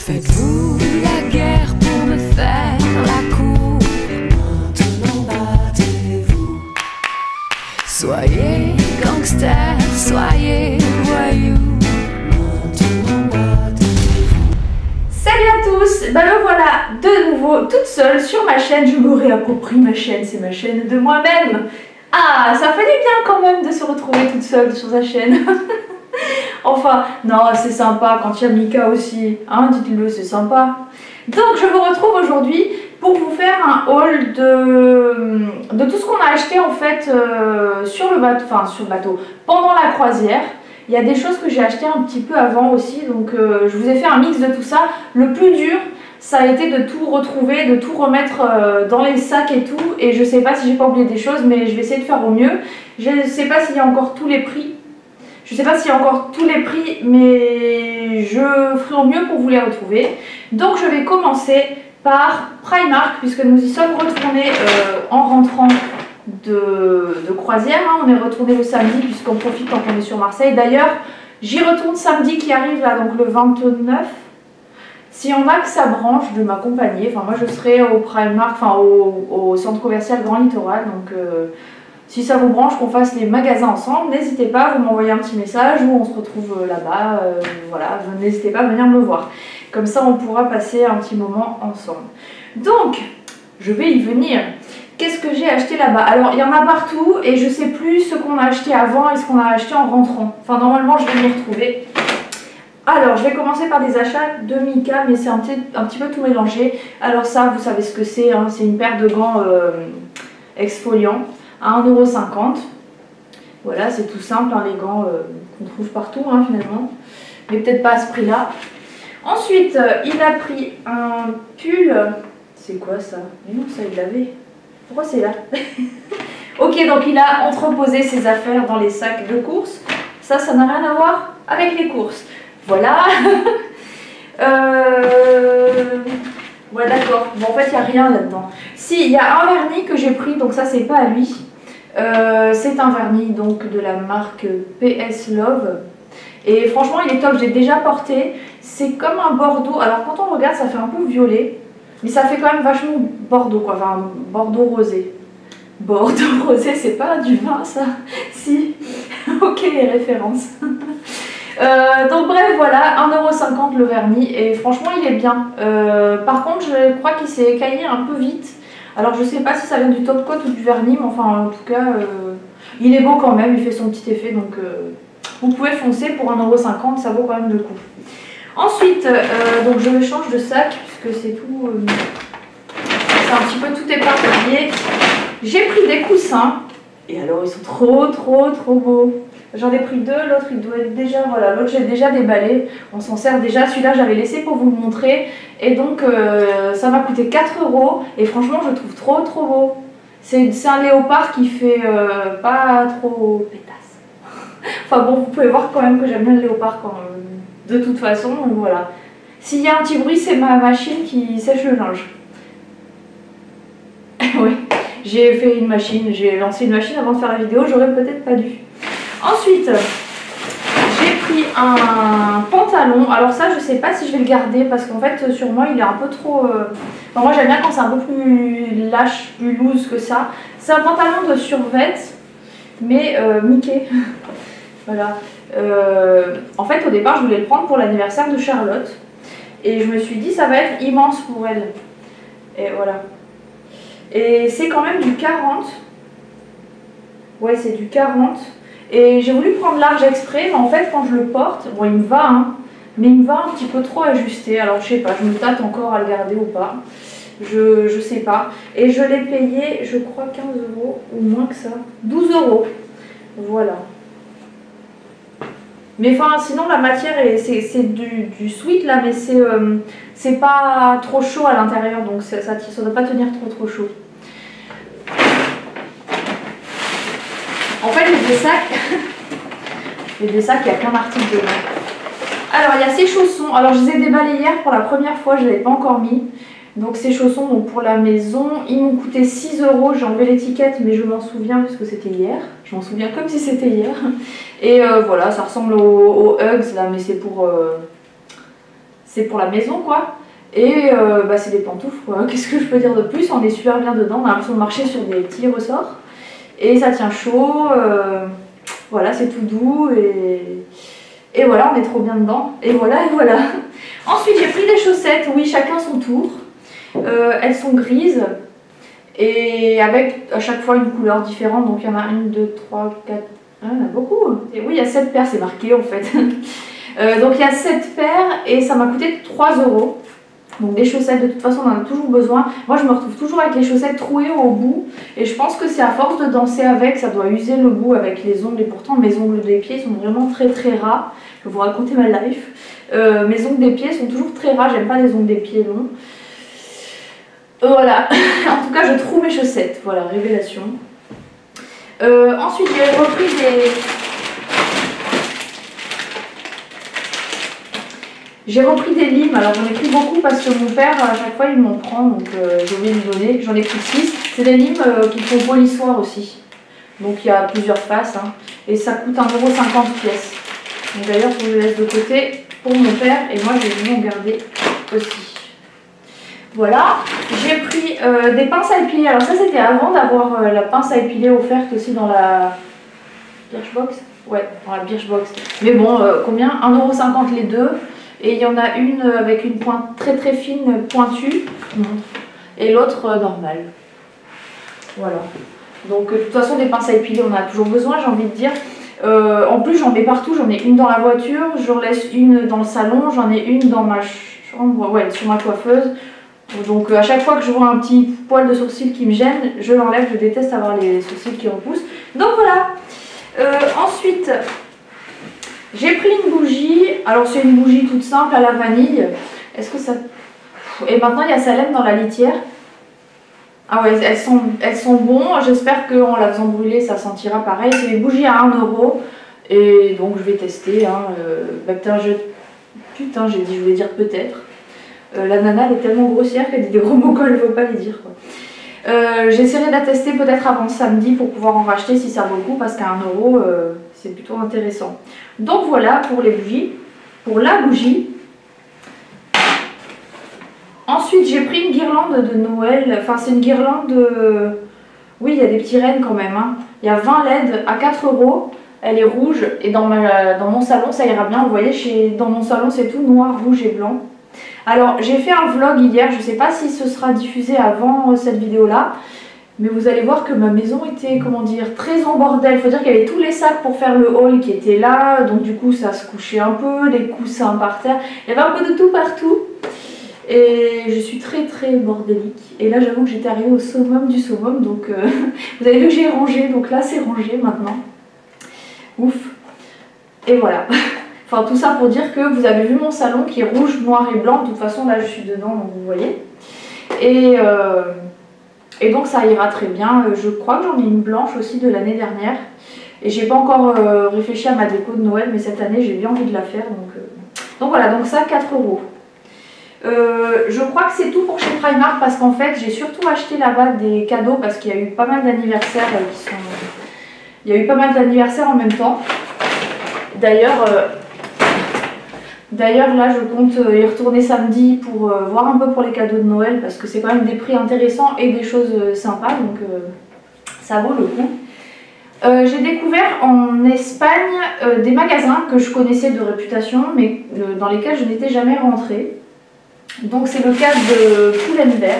Faites-vous la guerre pour me faire la cour? Maintenant battez-vous. Soyez gangster, soyez voyous. Maintenant battez-vous. Salut à tous, me voilà de nouveau toute seule sur ma chaîne. Je me réapproprie ma chaîne, c'est ma chaîne de moi-même. Ah, ça fait du bien quand même de se retrouver toute seule sur sa chaîne. Enfin, non, c'est sympa quand il y a Mika aussi, hein, dites-le, c'est sympa. Donc je vous retrouve aujourd'hui pour vous faire un haul de tout ce qu'on a acheté en fait sur le bateau, pendant la croisière. Il y a des choses que j'ai achetées un petit peu avant aussi, donc je vous ai fait un mix de tout ça. Le plus dur, ça a été de tout retrouver, de tout remettre dans les sacs et tout. Et je sais pas si j'ai pas oublié des choses, mais je vais essayer de faire au mieux. Je sais pas s'il y a encore tous les prix. Je sais pas s'il y a encore tous les prix, mais je ferai au mieux pour vous les retrouver. Donc je vais commencer par Primark, puisque nous y sommes retournés en rentrant de croisière. Hein. On est retourné le samedi, puisqu'on profite quand on est sur Marseille. D'ailleurs, j'y retourne samedi qui arrive là, donc le 29. S'il y en a que ça branche de m'accompagner, enfin moi je serai au Primark, enfin au centre commercial Grand Littoral, donc si ça vous branche qu'on fasse les magasins ensemble, n'hésitez pas, vous m'envoyez un petit message ou on se retrouve là-bas, voilà, n'hésitez pas à venir me voir. Comme ça on pourra passer un petit moment ensemble. Donc, je vais y venir. Qu'est-ce que j'ai acheté là-bas? Alors il y en a partout et je sais plus ce qu'on a acheté avant et ce qu'on a acheté en rentrant. Enfin normalement je vais m'y retrouver. Alors, je vais commencer par des achats de Mika, mais c'est un petit peu tout mélangé. Alors ça, vous savez ce que c'est, hein, c'est une paire de gants exfoliants à 1,50 €. Voilà, c'est tout simple, hein, les gants qu'on trouve partout hein, finalement, mais peut-être pas à ce prix-là. Ensuite, il a pris un pull. C'est quoi ça? Mais non, ça il l'avait. Pourquoi c'est là? Ok, donc il a entreposé ses affaires dans les sacs de course. Ça n'a rien à voir avec les courses. Voilà. Ouais, d'accord. Bon, en fait, il n'y a rien là-dedans. Si, il y a un vernis que j'ai pris, donc ça, c'est pas à lui. C'est un vernis donc de la marque PS Love. Et franchement, il est top. J'ai déjà porté. C'est comme un bordeaux. Alors, quand on regarde, ça fait un peu violet. Mais ça fait quand même vachement bordeaux, quoi. Enfin, bordeaux rosé. Bordeaux rosé, c'est pas du vin, ça? Si. Ok, les références. Donc bref, voilà, 1,50 € le vernis et franchement il est bien. Par contre je crois qu'il s'est écaillé un peu vite. Alors je sais pas si ça vient du top coat ou du vernis, mais enfin en tout cas il est beau quand même, il fait son petit effet, donc vous pouvez foncer pour 1,50 €, ça vaut quand même le coup. Ensuite, donc je change de sac puisque c'est tout, c'est un petit peu tout éparpillé. J'ai pris des coussins et alors ils sont trop beaux. J'en ai pris deux, l'autre il doit être déjà, voilà, l'autre j'ai déjà déballé, on s'en sert déjà, celui-là j'avais laissé pour vous le montrer, et donc ça m'a coûté 4 € et franchement je le trouve trop beau. C'est un léopard qui fait pas trop pétasse. Enfin bon, vous pouvez voir quand même que j'aime bien le léopard quand, de toute façon, donc voilà. S'il y a un petit bruit, c'est ma machine qui sèche le linge. Oui, j'ai fait une machine, j'ai lancé une machine avant de faire la vidéo, j'aurais peut-être pas dû. Ensuite, j'ai pris un pantalon. Alors ça, je sais pas si je vais le garder parce qu'en fait, sur moi, il est un peu trop... Enfin, moi, j'aime bien quand c'est un peu plus lâche, plus loose que ça. C'est un pantalon de survêt, mais Mickey. Voilà. En fait, au départ, je voulais le prendre pour l'anniversaire de Charlotte. Et je me suis dit, ça va être immense pour elle. Et voilà. Et c'est quand même du 40. Ouais, c'est du 40. Et j'ai voulu prendre large exprès, mais en fait quand je le porte, bon il me va, hein, mais il me va un petit peu trop ajusté. Alors je sais pas, je me tâte encore à le garder ou pas, je sais pas. Et je l'ai payé, je crois 15 € ou moins que ça, 12 €, voilà. Mais enfin sinon la matière, c'est du sweat là, mais c'est pas trop chaud à l'intérieur, donc ça ne doit pas tenir trop chaud. En fait, j'ai des sacs, il y a plein d'articles dedans. Alors, il y a ces chaussons. Alors, je les ai déballés hier pour la première fois, je ne l'avais pas encore mis. Donc, ces chaussons donc, pour la maison, ils m'ont coûté 6 €. J'ai enlevé l'étiquette, mais je m'en souviens puisque c'était hier. Je m'en souviens comme si c'était hier. Et voilà, ça ressemble aux Uggs là, mais c'est pour c'est pour la maison quoi. Et c'est des pantoufles quoi, qu'est-ce que je peux dire de plus, on est super bien dedans, on a l'impression de marcher sur des petits ressorts. Et ça tient chaud, voilà c'est tout doux et voilà on est trop bien dedans. Et voilà. Ensuite j'ai pris des chaussettes, oui chacun son tour. Elles sont grises et avec à chaque fois une couleur différente, donc il y en a 1, 2, 3, 4, il y en a beaucoup. Et oui il y a 7 paires, c'est marqué en fait. Donc il y a 7 paires et ça m'a coûté 3 €. Donc des chaussettes, de toute façon on en a toujours besoin. Moi je me retrouve toujours avec les chaussettes trouées au bout. Et je pense que c'est à force de danser avec, ça doit user le bout avec les ongles. Et pourtant mes ongles des pieds sont vraiment très ras. Je vais vous raconter ma life. Mes ongles des pieds sont toujours très ras, j'aime pas les ongles des pieds longs. Voilà, en tout cas je trouve mes chaussettes, voilà, révélation. Ensuite j'ai repris des... J'ai repris des limes, alors j'en ai pris beaucoup parce que mon père à chaque fois il m'en prend, donc je vais lui donner, j'en ai pris 6. C'est des limes qui font polissoir aussi, donc il y a plusieurs faces, hein, et ça coûte 1,50 € pièce. Donc d'ailleurs je le laisse de côté pour mon père et moi je vais lui en garder aussi. Voilà, j'ai pris des pinces à épiler, alors ça c'était avant d'avoir la pince à épiler offerte aussi dans la Birchbox. Ouais, dans la Birchbox. Mais bon, combien 1,50 € les deux. Et il y en a une avec une pointe très fine, pointue, et l'autre normale. Voilà. Donc de toute façon des pinces à épiler on a toujours besoin, j'ai envie de dire. En plus j'en mets partout, j'en ai une dans la voiture, j'en laisse une dans le salon, j'en ai une dans ma chambre, ouais, sur ma coiffeuse. Donc à chaque fois que je vois un petit poil de sourcil qui me gêne, je l'enlève, je déteste avoir les sourcils qui repoussent. Donc voilà. Ensuite... j'ai pris une bougie, alors c'est une bougie toute simple à la vanille. Est-ce que ça... Et maintenant il y a Salem dans la litière. Ah ouais, elles sont bons, j'espère qu'en la faisant brûler ça sentira pareil. C'est des bougies à 1 € et donc je vais tester. Hein. Putain, j'ai dit je voulais dire peut-être. La nana elle est tellement grossière qu'elle dit des gros mots quand elle ne veut pas les dire. J'essaierai de la tester peut-être avant samedi pour pouvoir en racheter si ça vaut le coup parce qu'à 1 € c'est plutôt intéressant. Donc voilà pour les bougies, pour la bougie. Ensuite j'ai pris une guirlande de Noël, enfin c'est une guirlande de... Oui il y a des petits rennes quand même, hein. Il y a 20 LED à 4 €, elle est rouge et dans mon salon ça ira bien, vous voyez dans mon salon c'est tout noir, rouge et blanc. Alors j'ai fait un vlog hier, je ne sais pas si ce sera diffusé avant cette vidéo là, mais vous allez voir que ma maison était, comment dire, très en bordel. Il faut dire qu'il y avait tous les sacs pour faire le haul qui étaient là, donc du coup ça se couchait un peu, des coussins par terre, il y avait un peu de tout partout. Et je suis très bordélique. Et là j'avoue que j'étais arrivée au summum du summum, donc vous avez vu que j'ai rangé, donc là c'est rangé maintenant. Ouf. Et voilà. Enfin tout ça pour dire que vous avez vu mon salon qui est rouge, noir et blanc. De toute façon là je suis dedans donc vous voyez. Et donc ça ira très bien. Je crois que j'en ai une blanche aussi de l'année dernière. Et j'ai pas encore réfléchi à ma déco de Noël, mais cette année j'ai bien envie de la faire. Donc voilà, donc ça 4 €. Je crois que c'est tout pour chez Primark parce qu'en fait j'ai surtout acheté là-bas des cadeaux parce qu'il y a eu pas mal d'anniversaires Il y a eu pas mal d'anniversaires en même temps. D'ailleurs là je compte y retourner samedi pour voir un peu pour les cadeaux de Noël parce que c'est quand même des prix intéressants et des choses sympas donc ça vaut le coup. J'ai découvert en Espagne des magasins que je connaissais de réputation mais dans lesquels je n'étais jamais rentrée. Donc c'est le cas de Pull&Bear.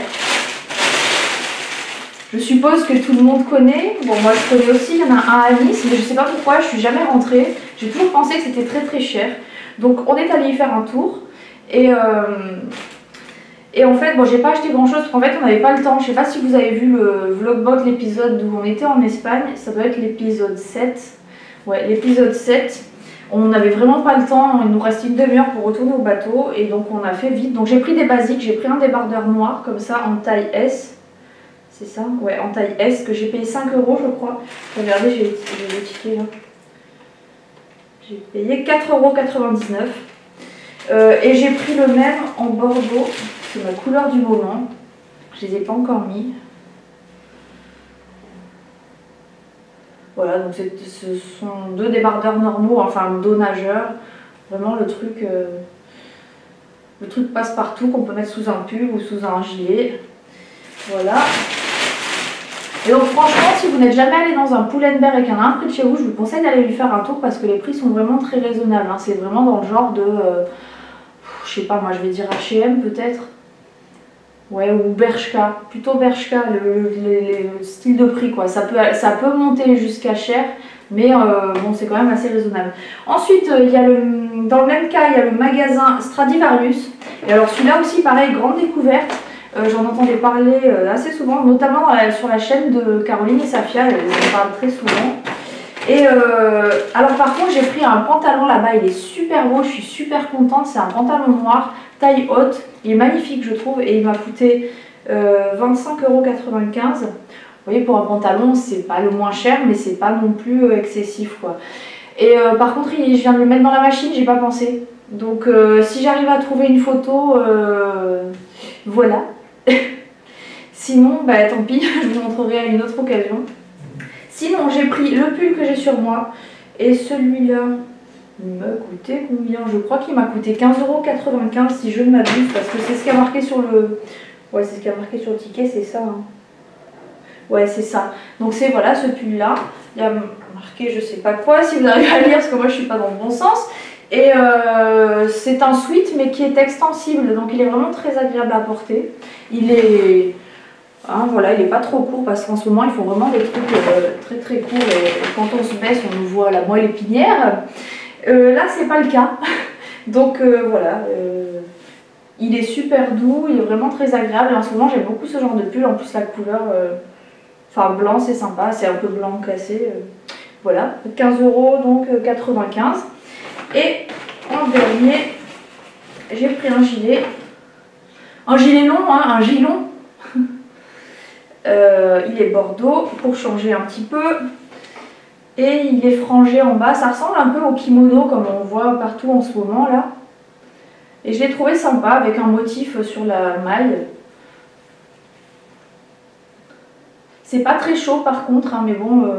Je suppose que tout le monde connaît. Bon moi je connais aussi, il y en a un à Nice mais je sais pas pourquoi je suis jamais rentrée. J'ai toujours pensé que c'était très cher. Donc on est allé y faire un tour et en fait bon j'ai pas acheté grand chose parce qu'en fait on n'avait pas le temps. Je sais pas si vous avez vu le vlogbook, l'épisode où on était en Espagne, ça doit être l'épisode 7. Ouais l'épisode 7. On n'avait vraiment pas le temps, il nous restait une demi-heure pour retourner au bateau et donc on a fait vite. Donc j'ai pris des basiques, j'ai pris un débardeur noir comme ça en taille S. C'est ça? Ouais en taille S que j'ai payé 5 € je crois. Regardez j'ai les tickets là. J'ai payé 4,99 €. Et j'ai pris le même en bordeaux, c'est ma couleur du moment. Je les ai pas encore mis. Voilà, donc ce sont deux débardeurs normaux, enfin dos nageur. Vraiment le truc Le truc passe-partout qu'on peut mettre sous un pull ou sous un gilet. Voilà. Et donc franchement, si vous n'êtes jamais allé dans un Pull&Bear et qu'il y en a un près de chez vous, je vous conseille d'aller lui faire un tour parce que les prix sont vraiment très raisonnables. Hein. C'est vraiment dans le genre de, je sais pas moi, je vais dire H&M peut-être. Ouais, ou Bershka, plutôt Bershka, le style de prix quoi. Ça peut monter jusqu'à cher, mais bon, c'est quand même assez raisonnable. Ensuite, il y a dans le même cas, il y a le magasin Stradivarius. Et alors celui-là aussi, pareil, grande découverte. J'en entendais parler assez souvent, notamment sur la chaîne de Caroline et Safia, elles en parlent très souvent. Et alors par contre, j'ai pris un pantalon là-bas, il est super beau, je suis super contente. C'est un pantalon noir, taille haute, il est magnifique je trouve, et il m'a coûté 25,95 €. Vous voyez, pour un pantalon, c'est pas le moins cher, mais c'est pas non plus excessif quoi. Et par contre, je viens de le mettre dans la machine, j'ai pas pensé. Donc si j'arrive à trouver une photo, voilà. Sinon, bah tant pis, je vous montrerai à une autre occasion. Sinon, j'ai pris le pull que j'ai sur moi et celui-là, il m'a coûté combien? Je crois qu'il m'a coûté 15,95 € si je ne m'abuse, parce que c'est ce qui a marqué sur le... Ouais, c'est ce qui a marqué sur le ticket, c'est ça. Hein. Ouais, c'est ça. Donc c'est voilà ce pull-là. Il y a marqué je sais pas quoi, si vous arrivez à lire, parce que moi je suis pas dans le bon sens. Et c'est un sweat mais qui est extensible, donc il est vraiment très agréable à porter. Il est, hein, voilà, il est pas trop court parce qu'en ce moment ils font vraiment des trucs très très courts et quand on se baisse on nous voit la moelle épinière. Là c'est pas le cas, donc voilà. Il est super doux, il est vraiment très agréable. En ce moment j'aime beaucoup ce genre de pull, en plus la couleur, enfin blanc c'est sympa, c'est un peu blanc cassé. Voilà, 15 € donc 95. Et en dernier, j'ai pris un gilet long, hein, un gilon. Il est bordeaux pour changer un petit peu. Et il est frangé en bas, ça ressemble un peu au kimono comme on voit partout en ce moment là. Et je l'ai trouvé sympa avec un motif sur la maille. C'est pas très chaud par contre, hein, mais bon...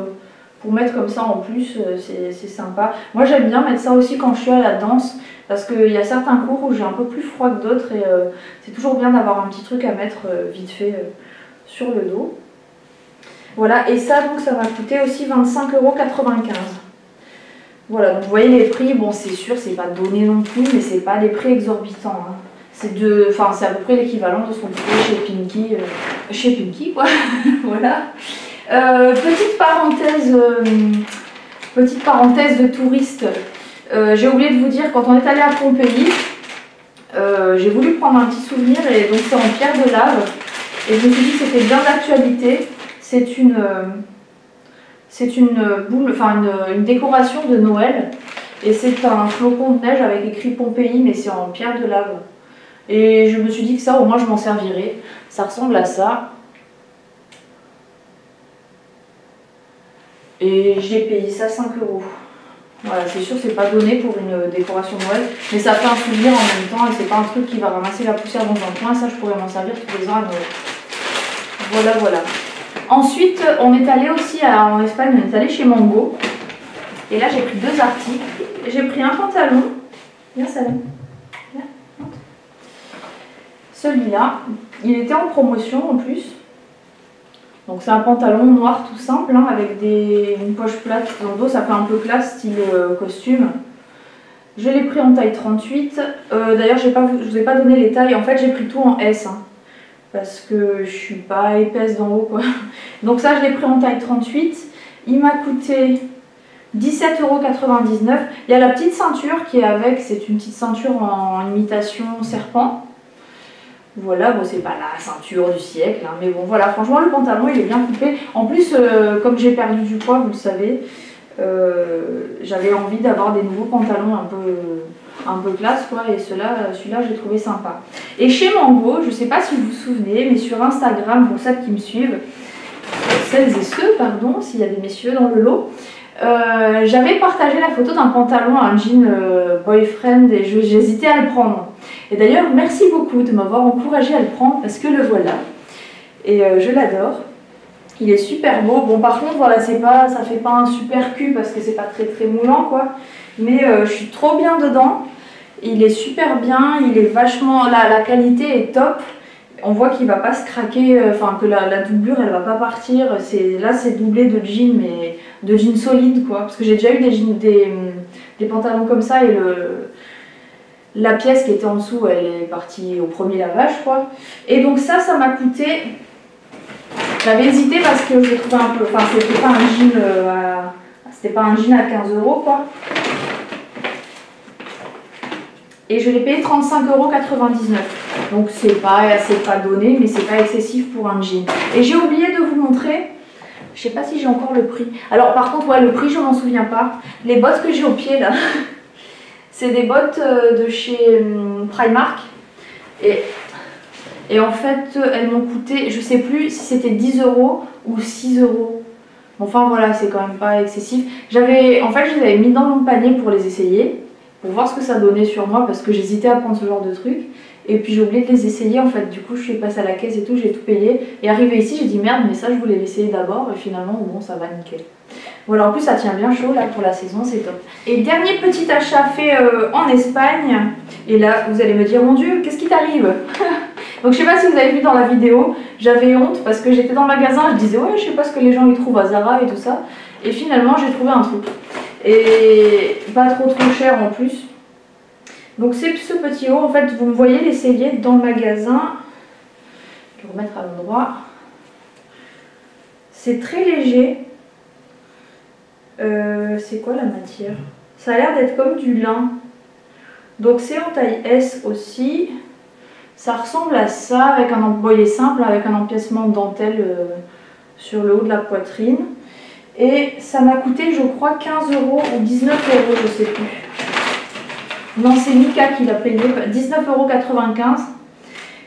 pour mettre comme ça en plus, c'est sympa. Moi j'aime bien mettre ça aussi quand je suis à la danse, parce qu'il y a certains cours où j'ai un peu plus froid que d'autres et c'est toujours bien d'avoir un petit truc à mettre vite fait sur le dos. Voilà, et ça donc ça m'a coûté aussi 25,95 €. Voilà, donc vous voyez les prix, bon c'est sûr c'est pas donné non plus, mais c'est pas des prix exorbitants. Hein. C'est à peu près l'équivalent de ce qu'on trouvait chez Pinky quoi, voilà. Petite parenthèse de touriste, j'ai oublié de vous dire, quand on est allé à Pompéi, j'ai voulu prendre un petit souvenir et donc c'est en pierre de lave et je me suis dit que c'était bien d'actualité. C'est une boule, enfin une décoration de Noël et c'est un flocon de neige avec écrit Pompéi mais c'est en pierre de lave et je me suis dit que ça au moins je m'en servirais. Ça ressemble à ça. Et j'ai payé ça 5 €. Voilà, c'est sûr, c'est pas donné pour une décoration de Noël, mais ça fait un souvenir en même temps et c'est pas un truc qui va ramasser la poussière dans un coin. Ça, je pourrais m'en servir tous les ans à Noël. Voilà, voilà. Ensuite, on est allé aussi en Espagne, on est allé chez Mango. Et là, j'ai pris deux articles. J'ai pris un pantalon. Viens, Salem. Viens, monte. Celui-là, il était en promotion en plus. Donc c'est un pantalon noir tout simple, hein, avec une poche plate dans le dos, ça fait un peu classe, style costume. Je l'ai pris en taille 38. D'ailleurs, je vous ai pas donné les tailles, en fait j'ai pris tout en S. Hein, parce que je suis pas épaisse d'en haut quoi. Donc ça je l'ai pris en taille 38. Il m'a coûté 17,99 €. Il y a la petite ceinture qui est avec, c'est une petite ceinture en imitation serpent. Voilà, bon c'est pas la ceinture du siècle, hein, mais bon voilà, franchement le pantalon il est bien coupé. En plus, comme j'ai perdu du poids, vous le savez, j'avais envie d'avoir des nouveaux pantalons un peu classe quoi, et celui-là j'ai trouvé sympa. Et chez Mango, je sais pas si vous vous souvenez, mais sur Instagram, pour celles qui me suivent, celles et ceux, pardon, s'il y a des messieurs dans le lot, j'avais partagé la photo d'un pantalon, un jean boyfriend, et j'hésitais à le prendre. Et d'ailleurs, merci beaucoup de m'avoir encouragé à le prendre parce que le voilà. Et je l'adore. Il est super beau. Bon, par contre, voilà, ça fait pas un super cul parce que c'est pas très très moulant, quoi. Mais je suis trop bien dedans. Il est super bien, il est vachement... La qualité est top. On voit qu'il va pas se craquer, enfin que la doublure elle va pas partir. Là c'est doublé de jeans, mais de jeans solides quoi. Parce que j'ai déjà eu des pantalons comme ça et la pièce qui était en dessous elle est partie au premier lavage quoi. Et donc ça m'a coûté... J'avais hésité parce que je trouvais un peu... Enfin c'était pas un jean à 15 € quoi. Et je l'ai payé 35,99 €. Donc c'est pas donné, mais c'est pas excessif pour un jean. Et j'ai oublié de vous montrer, je sais pas si j'ai encore le prix. Alors par contre, ouais, le prix, je m'en souviens pas. Les bottes que j'ai au pied là, c'est des bottes de chez Primark. Et en fait, elles m'ont coûté, je sais plus si c'était 10 € ou 6 €. Enfin voilà, c'est quand même pas excessif. En fait, je les avais mis dans mon panier pour les essayer, pour voir ce que ça donnait sur moi, parce que j'hésitais à prendre ce genre de truc. Et puis j'ai oublié de les essayer en fait, du coup je suis passée à la caisse et tout, j'ai tout payé. Et arrivé ici, j'ai dit merde, mais ça je voulais l'essayer d'abord, et finalement bon ça va nickel. Voilà, en plus ça tient bien chaud là pour la saison, c'est top. Et dernier petit achat fait en Espagne, et là vous allez me dire mon dieu, qu'est-ce qui t'arrive? Donc je sais pas si vous avez vu dans la vidéo, j'avais honte parce que j'étais dans le magasin, je disais ouais je sais pas ce que les gens y trouvent à Zara et tout ça. Et finalement j'ai trouvé un truc. Et pas trop cher en plus. Donc c'est ce petit haut, en fait vous me voyez l'essayer dans le magasin. Je vais remettre à l'endroit. C'est très léger. C'est quoi la matière? Ça a l'air d'être comme du lin. Donc c'est en taille S aussi. Ça ressemble à ça, avec un emboyé simple, avec un empiècement de dentelle sur le haut de la poitrine. Et ça m'a coûté je crois 15 € ou 19 €, je sais plus. Non, c'est Mika qui l'a payé, 19,95 €.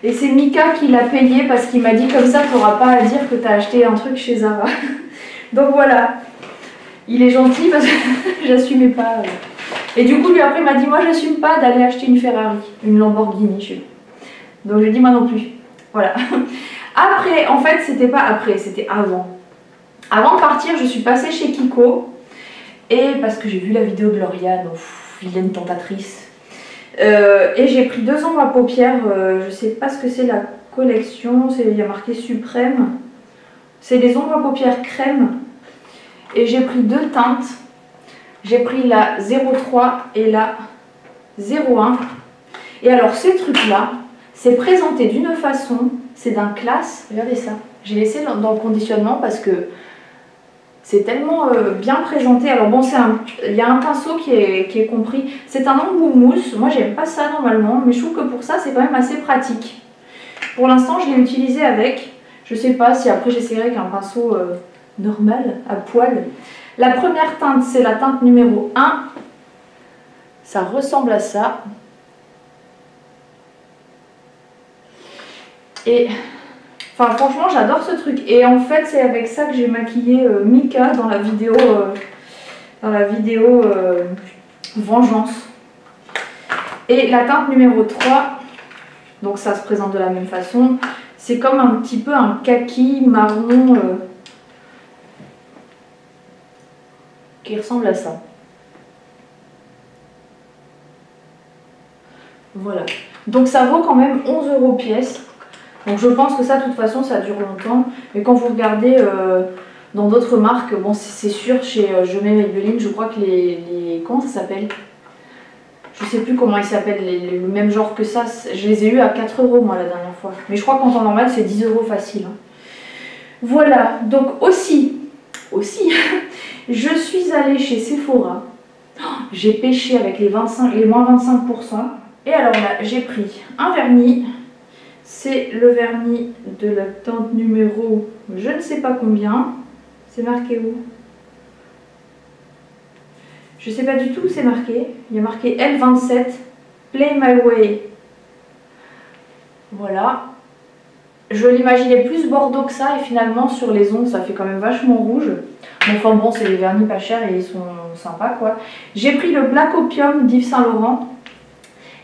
Et c'est Mika qui l'a payé parce qu'il m'a dit comme ça, tu n'auras pas à dire que tu as acheté un truc chez Zara. Donc voilà, il est gentil parce que j'assumais pas. Et du coup, lui après, il m'a dit, moi, j'assume pas d'aller acheter une Ferrari, une Lamborghini chez lui. Donc j'ai dit, moi non plus. Voilà. Après, en fait, c'était pas après, c'était avant. Avant de partir, je suis passée chez Kiko. Et parce que j'ai vu la vidéo de Lauriane, vilaine tentatrice. Et j'ai pris 2 ombres à paupières, je sais pas ce que c'est la collection, il y a marqué Suprême. C'est des ombres à paupières crème. Et j'ai pris 2 teintes. J'ai pris la 03 et la 01. Et alors ces trucs-là, c'est présenté d'une façon, c'est d'un classe, regardez ça. J'ai laissé dans le conditionnement parce que c'est tellement bien présenté. Alors bon, il y a un pinceau qui est compris. C'est un embout mousse. Moi, j'aime pas ça normalement, mais je trouve que pour ça, c'est quand même assez pratique. Pour l'instant, je l'ai utilisé avec. Je sais pas si après j'essaierai avec un pinceau normal, à poil. La première teinte, c'est la teinte numéro 1. Ça ressemble à ça. Et... Enfin, franchement, j'adore ce truc. Et en fait, c'est avec ça que j'ai maquillé Mika dans la vidéo, Vengeance. Et la teinte numéro 3, donc ça se présente de la même façon. C'est comme un petit peu un kaki marron qui ressemble à ça. Voilà. Donc ça vaut quand même 11 € pièce. Donc je pense que ça, de toute façon, ça dure longtemps. Mais quand vous regardez dans d'autres marques, bon, c'est sûr, chez Je mets Maybelline, je crois que comment ça s'appelle? Je sais plus comment ils s'appellent, le même genre que ça. Je les ai eu à 4 € moi la dernière fois. Mais je crois qu'en temps normal, c'est 10 € facile. Hein. Voilà, donc aussi, je suis allée chez Sephora. J'ai pêché avec les moins 25%. Et alors là, j'ai pris un vernis. C'est le vernis de la teinte numéro je ne sais pas combien. C'est marqué où? Je ne sais pas du tout où c'est marqué. Il y a marqué L27 Play My Way. Voilà. Je l'imaginais plus bordeaux que ça et finalement sur les ongles ça fait quand même vachement rouge. Enfin bon, c'est des vernis pas chers et ils sont sympas quoi. J'ai pris le Black Opium d'Yves Saint Laurent.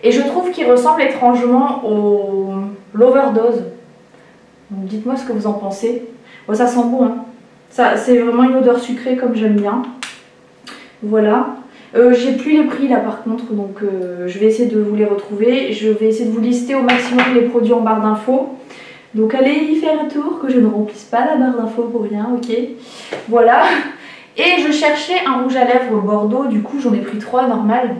Et je trouve qu'il ressemble étrangement au l'Overdose. Dites-moi ce que vous en pensez. Bon, ça sent bon, hein. C'est vraiment une odeur sucrée comme j'aime bien. Voilà. J'ai plus les prix là par contre, donc je vais essayer de vous les retrouver. Je vais essayer de vous lister au maximum les produits en barre d'infos. Donc allez y faire un tour, que je ne remplisse pas la barre d'infos pour rien, ok. Voilà. Et je cherchais un rouge à lèvres Bordeaux, du coup j'en ai pris 3 normal.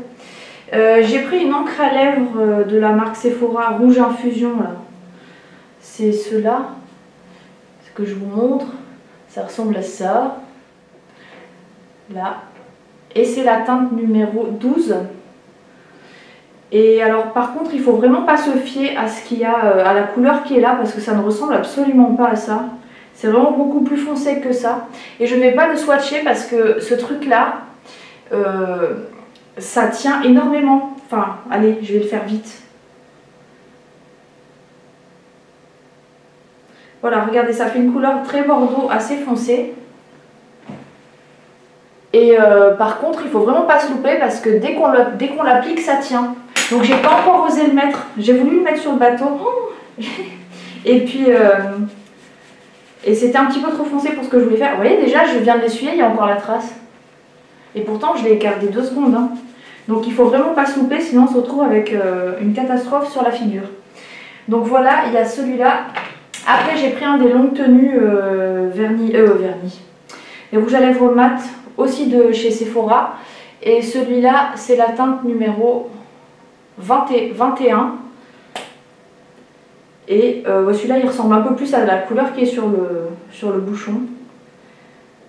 J'ai pris une encre à lèvres de la marque Sephora, rouge infusion là. C'est ceux-là, ce que je vous montre. Ça ressemble à ça. Là. Et c'est la teinte numéro 12. Et alors par contre il faut vraiment pas se fier à ce qu'il y a, à la couleur qui est là, parce que ça ne ressemble absolument pas à ça. C'est vraiment beaucoup plus foncé que ça. Et je ne vais pas le swatcher parce que ce truc là, ça tient énormément. Enfin allez, je vais le faire vite. Voilà, regardez, ça fait une couleur très bordeaux, assez foncée. Et par contre, il faut vraiment pas se louper parce que dès qu'on l'applique, ça tient. Donc j'ai pas encore osé le mettre. J'ai voulu le mettre sur le bateau. Et puis, et c'était un petit peu trop foncé pour ce que je voulais faire. Vous voyez, déjà, je viens de l'essuyer, il y a encore la trace. Et pourtant, je l'ai gardé 2 secondes. Hein. Donc il faut vraiment pas se louper, sinon on se retrouve avec une catastrophe sur la figure. Donc voilà, il y a celui-là. Après, j'ai pris un des longues tenues vernis. Les rouges à lèvres mat, aussi de chez Sephora. Et celui-là, c'est la teinte numéro 21. Et celui-là, il ressemble un peu plus à la couleur qui est sur le bouchon.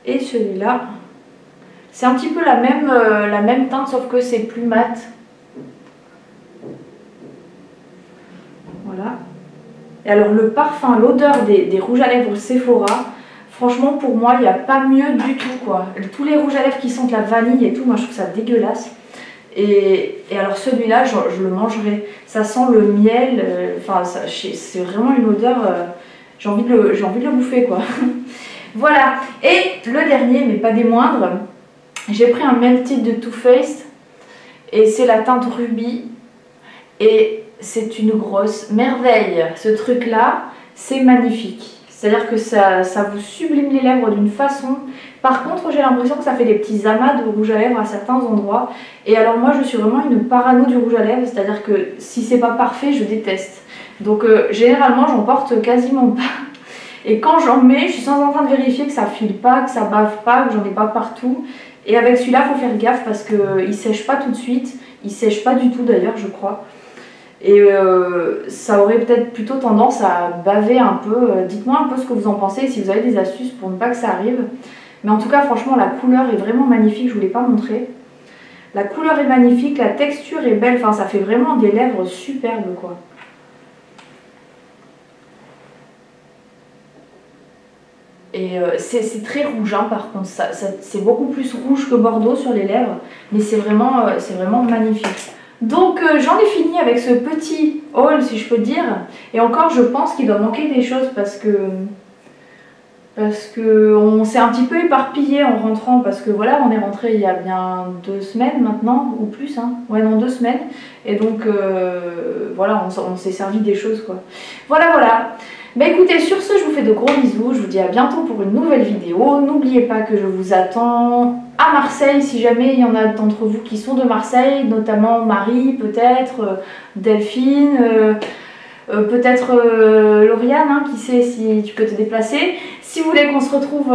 Et celui-là, c'est un petit peu la même teinte, sauf que c'est plus mat. Voilà. Et alors le parfum, l'odeur des rouges à lèvres Sephora, franchement pour moi il n'y a pas mieux du tout quoi. Tous les rouges à lèvres qui sentent la vanille et tout, moi je trouve ça dégueulasse. Et alors celui-là je le mangerai. Ça sent le miel, enfin c'est vraiment une odeur, j'ai envie de le bouffer quoi. Voilà, et le dernier mais pas des moindres, j'ai pris un Melted de Too Faced et c'est la teinte Ruby. Et c'est une grosse merveille. Ce truc là, c'est magnifique. C'est-à-dire que ça vous sublime les lèvres d'une façon. Par contre, j'ai l'impression que ça fait des petits amas de rouge à lèvres à certains endroits. Et alors moi, je suis vraiment une parano du rouge à lèvres. C'est-à-dire que si c'est pas parfait, je déteste. Donc généralement, j'en porte quasiment pas. Et quand j'en mets, je suis sans en train de vérifier que ça file pas, que ça bave pas, que j'en ai pas partout. Et avec celui-là, il faut faire gaffe parce qu'il sèche pas tout de suite. Il sèche pas du tout d'ailleurs, je crois. Et ça aurait peut-être plutôt tendance à baver un peu. Dites-moi un peu ce que vous en pensez, si vous avez des astuces pour ne pas que ça arrive. Mais en tout cas, franchement, la couleur est vraiment magnifique, je ne vous l'ai pas montré. La couleur est magnifique, la texture est belle, enfin ça fait vraiment des lèvres superbes quoi. Et c'est très rouge hein, par contre, c'est beaucoup plus rouge que Bordeaux sur les lèvres, mais c'est vraiment magnifique. Donc j'en ai fini avec ce petit haul si je peux dire, et encore je pense qu'il doit manquer des choses parce que on s'est un petit peu éparpillé en rentrant, parce que voilà, on est rentré il y a bien 2 semaines maintenant, ou plus hein, ouais non 2 semaines, et donc voilà, on s'est servi des choses quoi. Voilà. Bah écoutez, sur ce je vous fais de gros bisous, je vous dis à bientôt pour une nouvelle vidéo. N'oubliez pas que je vous attends à Marseille si jamais il y en a d'entre vous qui sont de Marseille, notamment Marie peut-être, Delphine, peut-être Lauriane, hein, qui sait si tu peux te déplacer. Si vous voulez qu'on se retrouve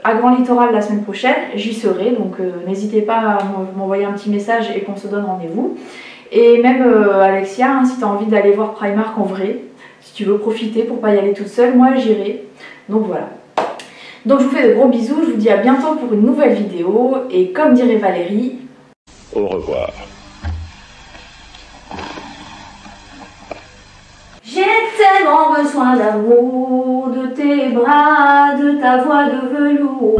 à Grand Littoral la semaine prochaine, j'y serai, donc n'hésitez pas à m'envoyer un petit message et qu'on se donne rendez-vous. Et même Alexia, hein, si tu as envie d'aller voir Primark en vrai, si tu veux profiter pour pas y aller toute seule, moi j'irai. Donc voilà. Donc je vous fais de gros bisous, je vous dis à bientôt pour une nouvelle vidéo, et comme dirait Valérie, au revoir. j'ai tellement besoin d'amour, de tes bras, de ta voix de velours.